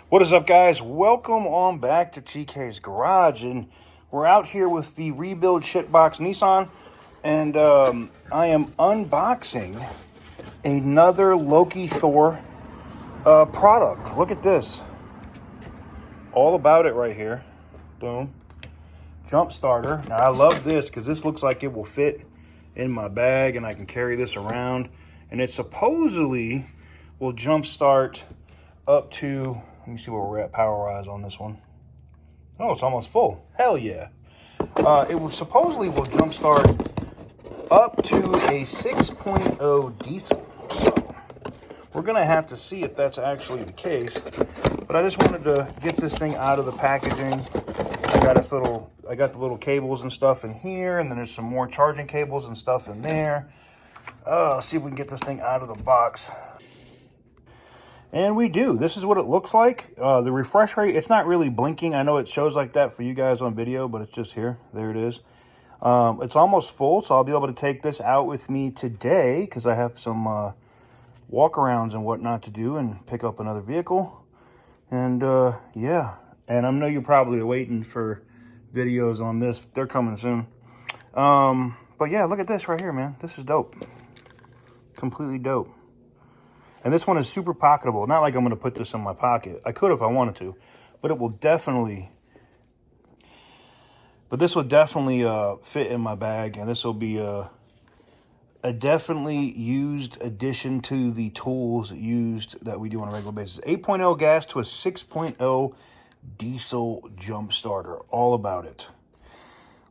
What is up, guys? Welcome on back to TK's Garage, and we're out here with the Rebuild Shitbox Nissan, and I am unboxing another LokiThor product. Look at this. All about it right here. Boom. Jump starter. Now, I love this because this looks like it will fit in my bag, and I can carry this around, and it supposedly will jump start up to... Let me see where we're at power-wise on this one. Oh, it's almost full. Hell yeah. It will supposedly will jumpstart up to a 6.0 diesel. So we're going to have to see if that's actually the case. But I just wanted to get this thing out of the packaging. I got the little cables and stuff in here, and then there's some more charging cables and stuff in there. Let's see if we can get this thing out of the box. And we do. This is what it looks like. The refresh rate, it's not really blinking. I know it shows like that for you guys on video, but it's just here. There it is. It's almost full, so I'll be able to take this out with me today because I have some walk-arounds and whatnot to do and pick up another vehicle. And, yeah. And I know you're probably waiting for videos on this. They're coming soon. But, yeah, look at this right here, man. This is dope. Completely dope. And this one is super pocketable. Not like I'm going to put this in my pocket. I could if I wanted to. But it will definitely... But this will definitely fit in my bag. And this will be a definitely used addition to the tools used that we do on a regular basis. 8.0 gas to a 6.0 diesel jump starter. All about it.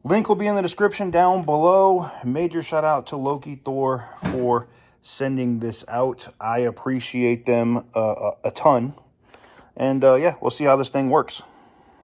Link will be in the description down below. Major shout out to LokiThor for sending this out. I appreciate them a ton. And yeah, we'll see how this thing works.